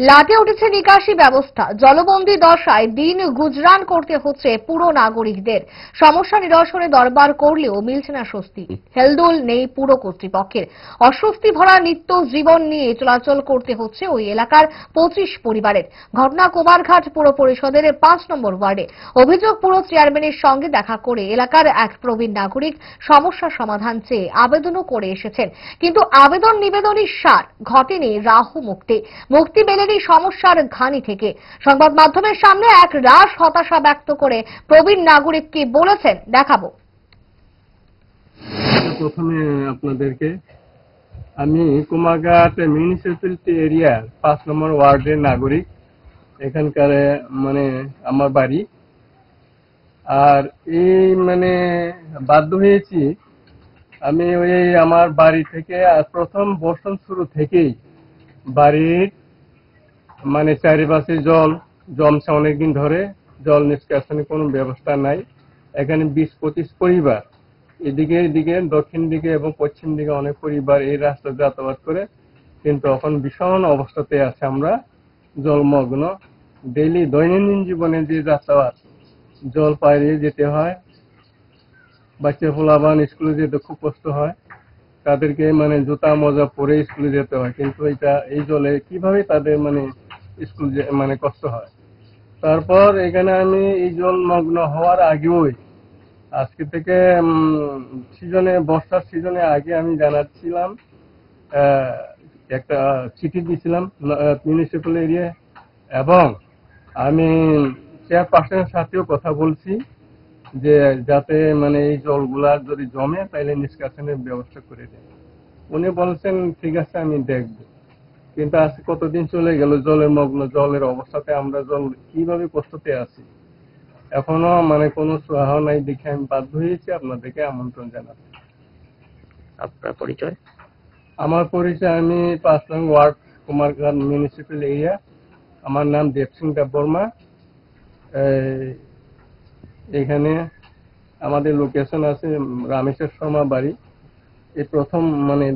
লাটে উঠেছে নিকাশি ব্যবস্থা। জলবন্দী দশায় দিন গুজরান করতে হচ্ছে পুরো নাগরিকদের। সমস্যা নিরসনে দরবার করলেও মিলছে না স্বস্তি। হেলদোল নেই পুর কর্তৃপক্ষের। অস্বস্তি ভরা নিত্য জীবন নিয়ে চলাচল করতে হচ্ছে ওই এলাকার 25 পরিবারের। ঘটনা কুমারঘাট পুর পরিষদের 5 নম্বর ওয়ার্ডে। অভিযোগ, পুর চেয়ারম্যানের সঙ্গে দেখা করে এলাকার এক প্রবীণ নাগরিক সমস্যার সমাধান চেয়ে আবেদনও করে এসেছেন, কিন্তু আবেদন নিবেদনের সার ঘটেনি রাহু মুক্তি মেলেনি সমস্যার ঘানি থেকে। সংবাদ মাধ্যমের সামনে এক রাশ হতাশা ব্যক্ত করে প্রবীণ নাগরিক কি বলেছেন দেখাবো। প্রথমে আপনাদেরকে আমি কুমারঘাট মিউনিসিপ্যালিটি এরিয়ার 5 নম্বর ওয়ার্ডের নাগরিক। এখানকার আমার বাড়ি। আর এই বাধ্য হয়েছি আমি ওই আমার বাড়ি থেকে প্রথম বর্ষণ শুরু থেকেই বাড়ির চারিপাশে জল জমছে অনেকদিন ধরে। জল নিষ্কাশনের কোনো ব্যবস্থা নাই। এখানে 20-25 পরিবার এদিকে দক্ষিণ দিকে এবং পশ্চিম দিকে অনেক পরিবার এই রাস্তা যাতায়াত করে, কিন্তু এখন ভীষণ অবস্থাতে আছে। আমরা জলমগ্ন। ডেইলি দৈনন্দিন জীবনে যে যাতায়াত, জল পাড়িয়ে যেতে হয়। বাচ্চা পোলাপান স্কুলে যেতে খুব কষ্ট হয়। তাদেরকে জুতা মোজা পরে স্কুলে যেতে হয়, কিন্তু এই জলে কিভাবে তাদের স্কুল কষ্ট হয়। তারপর এখানে আমি এই জলমগ্ন হওয়ার আগেই আজকে থেকে বর্ষার সিজনে আগে আমি জানাচ্ছিলাম, একটা চিঠি দিয়েছিলাম মিউনিসিপ্যাল এরিয়া, এবং আমি চেয়ারপারসনের সাথেও কথা বলছি যে যাতে এই জলগুলা যদি জমে তাইলে নিষ্কাশনের ব্যবস্থা করে দেয়। উনি বলছেন ঠিক আছে, আমি দেখব। কিন্তু আজকে কতদিন চলে গেল জলের অবস্থাতে আমরা কিভাবে কষ্টতে আছি। এখনো কোনো সুরাহা নাই দেখে আমি বাধ্য হয়েছি আপনাদেরকে আমন্ত্রণ জানাতে। আপনার পরিচয়? আমার পরিচয়, আমি 5 নং ওয়ার্ড কুমারঘাট মিউনিসিপ্যাল এরিয়া। আমার নাম দেবসিং দেববর্মা। এখানে আমাদের লোকেশন আছে রামেশ্বর শর্মা বাড়ি। এই প্রথম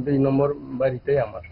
2 নম্বর বাড়িতেই আমার।